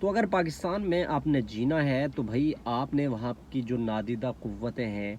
تو اگر پاکستان میں آپ نے جینا ہے تو بھائی آپ نے وہاں کی جو نادیدہ قوتیں ہیں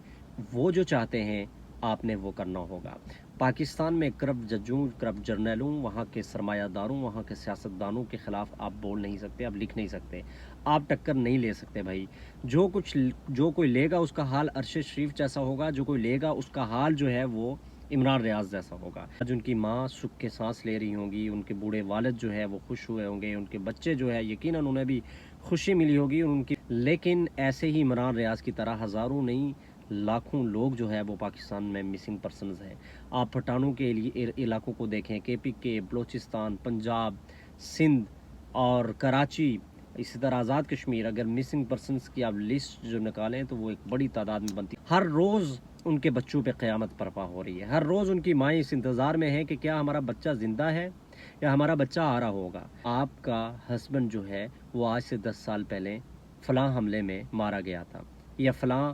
وہ جو چاہتے ہیں آپ نے وہ کرنا ہوگا۔ پاکستان میں کرپٹ ججوں، کرپٹ جرنیلوں، وہاں کے سرمایہ داروں، وہاں کے سیاستدانوں کے خلاف آپ بول نہیں سکتے، آپ لکھ نہیں سکتے، آپ ٹکر نہیں لے سکتے بھائی۔ جو کوئی لے گا اس کا حال ارشد شریف جیسا ہوگا، جو کوئی لے گا اس کا حال جو ہے وہ عمران ریاض جیسا ہوگا۔ آج ان کی ماں سکھ کے سانس لے رہی ہوں گی، ان کے بوڑھے والد جو ہے وہ خوش ہوئے ہوں گے، ان کے بچے جو ہے یقیناً انہیں بھی خوشی ملی ہوگی ان کی، لیکن ایسے ہی عمران ریاض کی طرح ہزاروں نہیں لاکھوں لوگ جو ہے وہ پاکستان میں مسنگ پرسنز ہیں۔ آپ پٹھانوں کے علاقوں کو دیکھیں، کے پی کے، بلوچستان، پنجاب، سندھ اور کراچی، اسی طرح آزاد کشمیر، اگر مسنگ پرسنز کی آپ لسٹ جو نکالیں تو وہ ایک بڑی تعداد میں بنتی ہے۔ ہر روز ان کے بچوں پہ قیامت برپا ہو رہی ہے، ہر روز ان کی مائیں اس انتظار میں ہیں کہ کیا ہمارا بچہ زندہ ہے یا ہمارا بچہ آ رہا ہوگا۔ آپ کا ہسبینڈ جو ہے وہ آج سے 10 سال پہلے فلاں حملے میں مارا گیا تھا، یا فلاں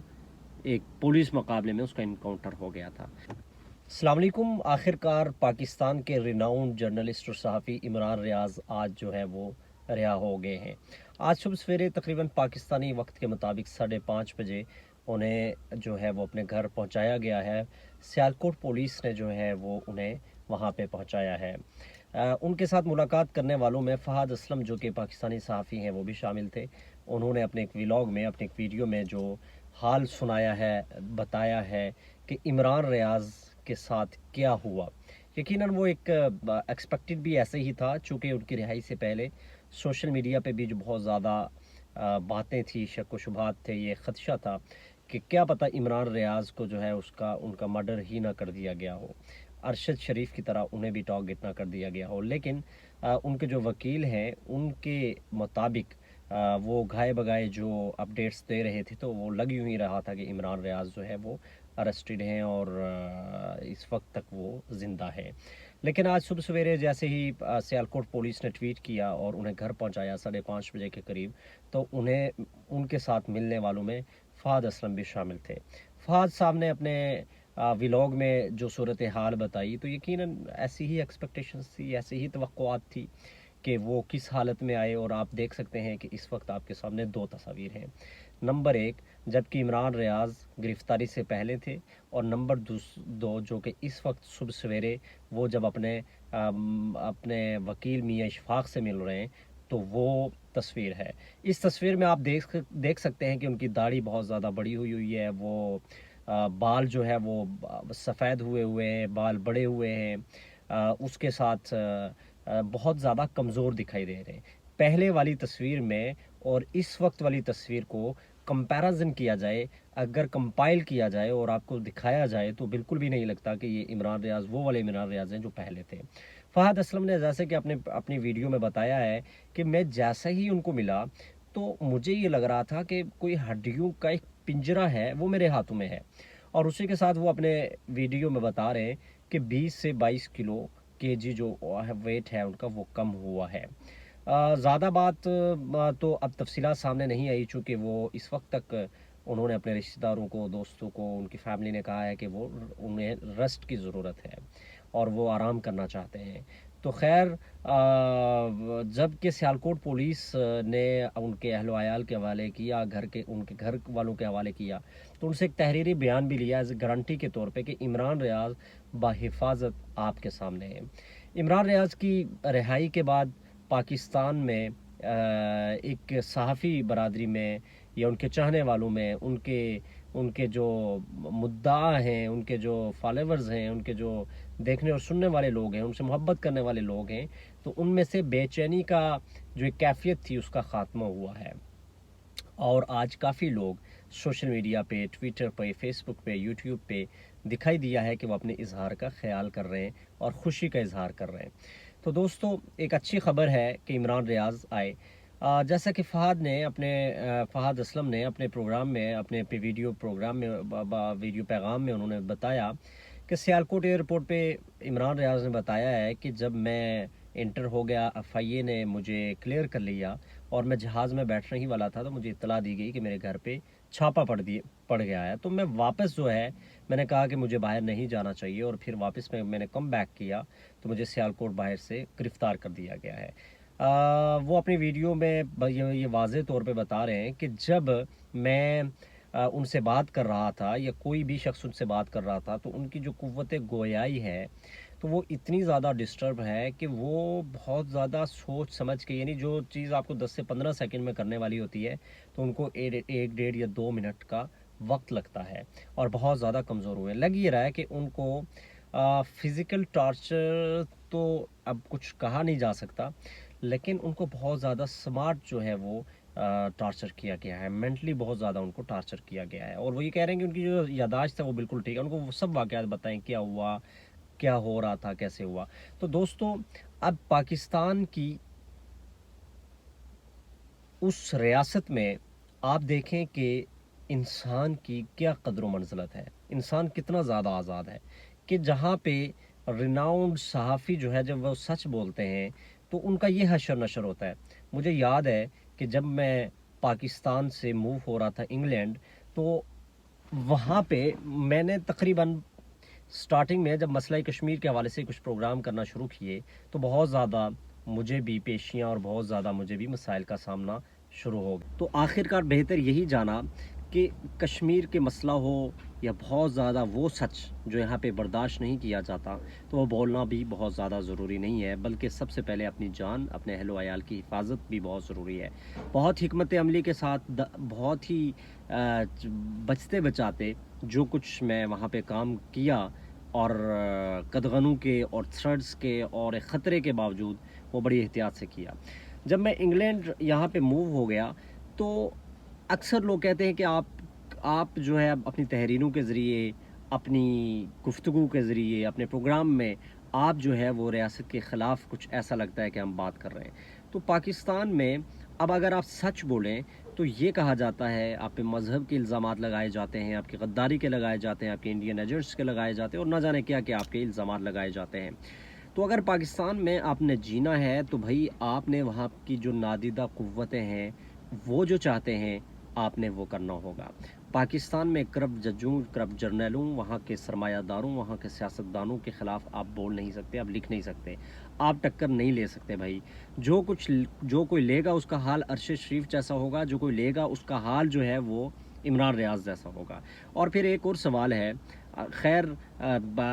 ایک پولیس مقابلے میں اس کا انکاؤنٹر ہو گیا تھا۔ السلام علیکم۔ آخر کار پاکستان کے ریناؤنڈ جرنلسٹ اور صحافی عمران ریاض آج جو ہے وہ رہا ہو گئے ہیں۔ آج صبح سویرے تقریباً پاکستانی وقت کے مطابق 5:30 بجے انہیں جو ہے وہ اپنے گھر پہنچایا گیا ہے۔ سیالکوٹ پولیس نے جو ہے وہ انہیں وہاں پہ پہنچایا ہے۔ ان کے ساتھ ملاقات کرنے والوں میں فہد اسلم جو کہ پاکستانی صحافی ہیں وہ بھی شامل تھے۔ انہوں نے اپنے ایک ویلاگ میں، اپنے ایک ویڈیو میں جو حال سنایا ہے، بتایا ہے کہ عمران ریاض کے ساتھ کیا ہوا۔ یقیناً وہ ایک ایکسپیکٹڈ بھی ایسے ہی تھا، چونکہ ان کی رہائی سے پہلے سوشل میڈیا پہ بھی جو بہت زیادہ باتیں تھی، شک و شبہات تھے، یہ خدشہ تھا کہ کیا پتہ عمران ریاض کو جو ہے ان کا مرڈر ہی نہ کر دیا گیا ہو، ارشد شریف کی طرح انہیں بھی ٹارگٹ نہ کر دیا گیا ہو۔ لیکن ان کے جو وکیل ہیں ان کے مطابق وہ گھائے بگائے جو اپڈیٹس دے رہے تھے تو وہ لگ یوں ہی رہا تھا کہ عمران ریاض جو ہے وہ ارسٹڈ ہیں اور اس وقت تک وہ زندہ ہے۔ لیکن آج صبح سویرے جیسے ہی سیالکوٹ پولیس نے ٹویٹ کیا اور انہیں گھر پہنچایا 5:30 بجے کے قریب، تو ان کے ساتھ ملنے والوں میں فہد اسلم بھی شامل تھے۔ فہد صاحب نے اپنے ولاگ میں جو صورتحال بتائی تو یقیناً ایسی ہی ایکسپیکٹیشنز تھی، ایسی ہی توقعات تھی کہ وہ کس حالت میں آئے، اور آپ دیکھ سکتے ہیں کہ اس وقت آپ کے سامنے 2 تصاویر ہیں۔ نمبر 1 جبکہ عمران ریاض گرفتاری سے پہلے تھے، اور نمبر 2 جو کہ اس وقت صبح سویرے وہ جب اپنے وکیل میاں اشفاق سے مل رہے ہیں تو وہ تصویر ہے۔ اس تصویر میں آپ دیکھ سکتے ہیں کہ ان کی داڑھی بہت زیادہ بڑی ہوئی ہے، وہ بال جو ہے وہ سفید ہوئے ہیں، بال بڑے ہوئے ہیں، اس کے ساتھ بہت زیادہ کمزور دکھائی دے رہے ہیں۔ پہلے والی تصویر میں اور اس وقت والی تصویر کو کمپیرزن کیا جائے، اگر کمپائل کیا جائے اور آپ کو دکھایا جائے تو بالکل بھی نہیں لگتا کہ یہ عمران ریاض وہ والے عمران ریاض ہیں جو پہلے تھے۔ فہد اسلم نے جیسے کہ اپنی ویڈیو میں بتایا ہے کہ میں جیسا ہی ان کو ملا تو مجھے یہ لگ رہا تھا کہ کوئی ہڈیوں کا ایک پنجرا ہے وہ میرے ہاتھوں میں ہے، اور اسی کے ساتھ وہ اپنے ویڈیو میں بتا رہے ہیں کہ 20 سے 22 کلو KG جو ویٹ ہے ان کا وہ کم ہوا ہے۔ زیادہ بات تو اب تفصیلات سامنے نہیں آئی، چونکہ وہ اس وقت تک انہوں نے اپنے رشتہ داروں کو، دوستوں کو، ان کی فیملی نے کہا ہے کہ انہیں ریسٹ کی ضرورت ہے اور وہ آرام کرنا چاہتے ہیں۔ تو خیر، جب کہ سیالکوٹ پولیس نے ان کے اہل و عیال کے حوالے کیا، ان کے گھر والوں کے حوالے کیا، تو ان سے ایک تحریری بیان بھی لیا ایز گارنٹی کے طور پہ کہ عمران ریاض بحفاظت آپ کے سامنے ہے۔ عمران ریاض کی رہائی کے بعد پاکستان میں ایک صحافی برادری میں یا ان کے چاہنے والوں میں، ان کے جو مدعا ہیں، ان کے جو فالوورز ہیں، ان کے جو دیکھنے اور سننے والے لوگ ہیں، ان سے محبت کرنے والے لوگ ہیں، تو ان میں سے بے چینی کا جو ایک کیفیت تھی اس کا خاتمہ ہوا ہے۔ اور آج کافی لوگ سوشل میڈیا پہ، ٹویٹر پہ، فیس بک پہ، یوٹیوب پہ دکھائی دیا ہے کہ وہ اپنے اظہار کا خیال کر رہے ہیں اور خوشی کا اظہار کر رہے ہیں۔ تو دوستو، ایک اچھی خبر ہے کہ عمران ریاض آئے۔ جیسا کہ فہد اسلم نے اپنے پروگرام میں، اپنے ویڈیو پیغام میں انہوں نے بتایا کہ سیالکوٹ ایئرپورٹ پہ عمران ریاض نے بتایا ہے کہ جب میں انٹر ہو گیا، FIA نے مجھے کلیئر کر لیا اور میں جہاز میں بیٹھنے ہی والا تھا تو مجھے اطلاع دی گئی کہ میرے گھر پہ چھاپا پڑ گیا ہے، تو میں واپس جو ہے میں نے کہا کہ مجھے باہر نہیں جانا چاہیے، اور پھر واپس میں نے کم بیک کیا تو مجھے سیالکوٹ باہر سے گرفتار کر دیا گیا ہے۔ وہ اپنی ویڈیو میں یہ واضح طور پہ بتا رہے ہیں کہ جب میں ان سے بات کر رہا تھا یا کوئی بھی شخص ان سے بات کر رہا تھا تو ان کی جو قوت گویائی ہے تو وہ اتنی زیادہ ڈسٹرب ہے کہ وہ بہت زیادہ سوچ سمجھ کے، یعنی جو چیز آپ کو 10 سے 15 سیکنڈ میں کرنے والی ہوتی ہے تو ان کو ایک ڈیڑھ یا 2 منٹ کا وقت لگتا ہے، اور بہت زیادہ کمزور ہوئے. لگ یہ رہا ہے کہ ان کو فزیکل ٹارچر تو اب کچھ کہا نہیں جا سکتا، لیکن ان کو بہت زیادہ سمارٹ جو ہے وہ ٹارچر کیا گیا ہے، مینٹلی بہت زیادہ ان کو ٹارچر کیا گیا ہے. اور وہ یہ کہہ رہے ہیں کہ ان کی جو یاداشت ہے وہ بالکل ٹھیک ہے، ان کو وہ سب واقعات بتائیں کیا ہوا، کیا ہو رہا تھا، کیسے ہوا. تو دوستوں، اب پاکستان کی اس ریاست میں آپ دیکھیں کہ انسان کی کیا قدر و منزلت ہے، انسان کتنا زیادہ آزاد ہے، کہ جہاں پہ ریناؤنڈ صحافی جو ہے جب وہ سچ بولتے ہیں تو ان کا یہ حشر نشر ہوتا ہے. مجھے یاد ہے کہ جب میں پاکستان سے موو ہو رہا تھا انگلینڈ، تو وہاں پہ میں نے تقریباً سٹارٹنگ میں جب مسئلہ کشمیر کے حوالے سے کچھ پروگرام کرنا شروع کیے تو بہت زیادہ مجھے بھی پیشیاں اور بہت زیادہ مجھے بھی مسائل کا سامنا شروع ہو گیا. تو آخرکار بہتر یہی جانا کہ کشمیر کے مسئلہ ہو یا بہت زیادہ وہ سچ جو یہاں پہ برداشت نہیں کیا جاتا تو وہ بولنا بھی بہت زیادہ ضروری نہیں ہے، بلکہ سب سے پہلے اپنی جان، اپنے اہل و عیال کی حفاظت بھی بہت ضروری ہے. بہت حکمت عملی کے ساتھ بہت ہی بچتے بچاتے جو کچھ میں وہاں پہ کام کیا، اور قدغنوں کے اور تھریڈز کے اور ایک خطرے کے باوجود وہ بڑی احتیاط سے کیا. جب میں انگلینڈ یہاں پہ موو ہو گیا تو اکثر لوگ کہتے ہیں کہ آپ جو ہے اپنی تحریروں کے ذریعے، اپنی گفتگو کے ذریعے، اپنے پروگرام میں آپ جو ہے وہ ریاست کے خلاف کچھ ایسا لگتا ہے کہ ہم بات کر رہے ہیں. تو پاکستان میں اب اگر آپ سچ بولیں تو یہ کہا جاتا ہے، آپ پہ مذہب کے الزامات لگائے جاتے ہیں، آپ کی غداری کے لگائے جاتے ہیں، آپ کے انڈین ایجنٹس کے لگائے جاتے ہیں، اور نہ جانے کیا کہ آپ کے الزامات لگائے جاتے ہیں. تو اگر پاکستان میں آپ نے جینا ہے تو بھائی آپ نے وہاں کی جو نادیدہ قوتیں ہیں وہ جو چاہتے ہیں آپ نے وہ کرنا ہوگا. پاکستان میں کرپٹ ججوں، کرپٹ جرنیلوں، وہاں کے سرمایہ داروں، وہاں کے سیاستدانوں کے خلاف آپ بول نہیں سکتے، آپ لکھ نہیں سکتے، آپ ٹکر نہیں لے سکتے بھائی. جو کوئی لے گا اس کا حال ارشد شریف جیسا ہوگا، جو کوئی لے گا اس کا حال جو ہے وہ عمران ریاض جیسا ہوگا. اور پھر ایک اور سوال ہے، خیر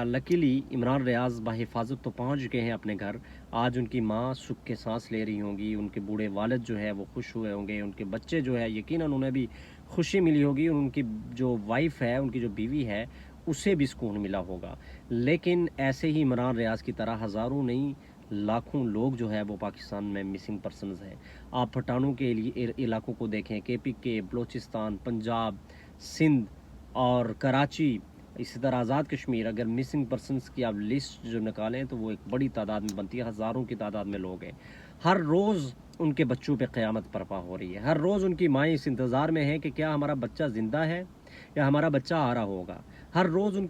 لکیلی عمران ریاض بحفاظت تو پہنچ گئے ہیں اپنے گھر. آج ان کی ماں سکھ کے سانس لے رہی ہوں گی، ان کے بوڑھے والد جو ہے وہ خوش ہوئے ہوں گے، ان کے بچے جو ہے یقیناً انہیں بھی خوشی ملی ہوگی، اور ان کی جو وائف ہے، ان کی جو بیوی ہے، اسے بھی سکون ملا ہوگا. لیکن ایسے ہی عمران ریاض کی طرح ہزاروں نہیں لاکھوں لوگ جو ہے وہ پاکستان میں مسنگ پرسنز ہیں. آپ پٹھانوں کے علاقوں کو دیکھیں، کے پی کے، بلوچستان، پنجاب، سندھ اور کراچی، اسی طرح آزاد کشمیر، اگر مسنگ پرسنز کی آپ لسٹ جو نکالیں تو وہ ایک بڑی تعداد میں بنتی ہے، ہزاروں کی تعداد میں لوگ ہیں. ہر روز ان کے بچوں پہ قیامت برپا ہو رہی ہے، ہر روز ان کی مائیں اس انتظار میں ہیں کہ کیا ہمارا بچہ زندہ ہے یا ہمارا بچہ آ رہا ہوگا. ہر روز ان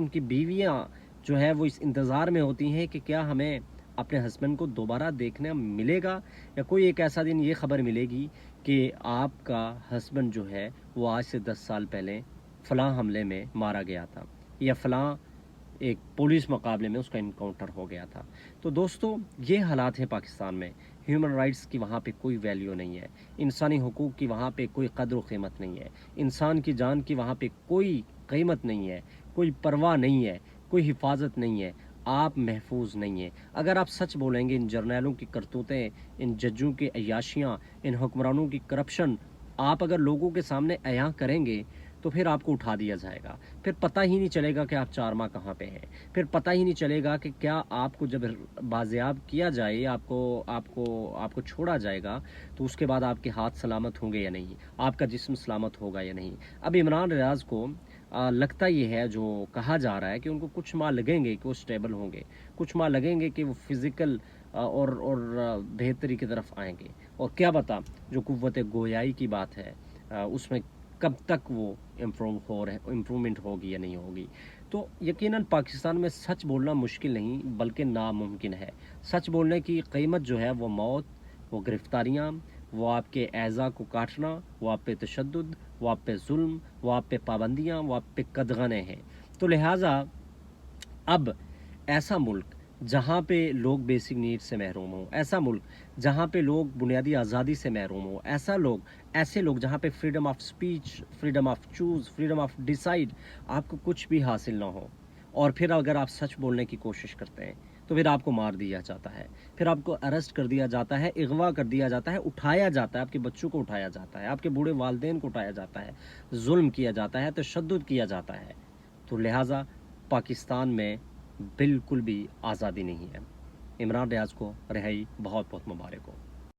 کی بیویاں جو ہے وہ اس انتظار میں ہوتی ہیں کہ کیا ہمیں اپنے ہسبینڈ کو دوبارہ دیکھنا ملے گا، یا کوئی ایک ایسا دن یہ خبر ملے گی کہ آپ کا ہسبینڈ جو ہے وہ آج سے 10 سال پہلے فلاں حملے میں مارا گیا تھا، یا فلاں ایک پولیس مقابلے میں اس کا انکاؤنٹر ہو گیا تھا. تو دوستو، یہ حالات ہیں پاکستان میں. ہیومن رائٹس کی وہاں پہ کوئی ویلیو نہیں ہے، انسانی حقوق کی وہاں پہ کوئی قدر و قیمت نہیں ہے، انسان کی جان کی وہاں پہ کوئی قیمت نہیں ہے، کوئی پرواہ نہیں ہے، کوئی حفاظت نہیں ہے، آپ محفوظ نہیں ہیں. اگر آپ سچ بولیں گے، ان جرنیلوں کی کرتوتیں، ان ججوں کی عیاشیاں، ان حکمرانوں کی کرپشن آپ اگر لوگوں کے سامنے عیاں کریں گے تو پھر آپ کو اٹھا دیا جائے گا. پھر پتہ ہی نہیں چلے گا کہ آپ 4 ماہ کہاں پہ ہیں. پھر پتہ ہی نہیں چلے گا کہ کیا آپ کو جب بازیاب کیا جائے، آپ کو چھوڑا جائے گا تو اس کے بعد آپ کے ہاتھ سلامت ہوں گے یا نہیں، آپ کا جسم سلامت ہوگا یا نہیں. اب عمران ریاض کو لگتا یہ ہے، جو کہا جا رہا ہے کہ ان کو کچھ ماہ لگیں گے کہ وہ سٹیبل ہوں گے، کچھ ماہ لگیں گے کہ وہ فزیکل اور بہتری کی طرف آئیں گے. اور کیا بتا جو قوت گویائی کی بات ہے اس میں کب تک وہ امپرومنٹ ہوگی یا نہیں ہوگی. تو یقیناً پاکستان میں سچ بولنا مشکل نہیں بلکہ ناممکن ہے. سچ بولنے کی قیمت جو ہے وہ موت، وہ گرفتاریاں، وہ آپ کے اعضاء کو کاٹنا، وہ آپ پہ تشدد، وہ آپ پہ ظلم، وہ آپ پہ پابندیاں، وہ آپ پہ قدغنیں ہیں. تو لہٰذا اب ایسا ملک جہاں پہ لوگ بیسک نیڈ سے محروم ہوں، ایسا ملک جہاں پہ لوگ بنیادی آزادی سے محروم ہوں، ایسے لوگ جہاں پہ freedom of speech, freedom of choose, freedom of decide, آپ کو کچھ بھی حاصل نہ ہو، اور پھر اگر آپ سچ بولنے کی کوشش کرتے ہیں تو پھر آپ کو مار دیا جاتا ہے، پھر آپ کو اریسٹ کر دیا جاتا ہے، اغوا کر دیا جاتا ہے، اٹھایا جاتا ہے، آپ کے بچوں کو اٹھایا جاتا ہے، آپ کے بوڑھے والدین کو اٹھایا جاتا ہے، ظلم کیا جاتا ہے، تشدد کیا جاتا ہے۔ تو لہٰذا پاکستان میں بالکل بھی آزادی نہیں ہے۔ عمران ریاض کو رہائی بہت بہت مبارک ہو۔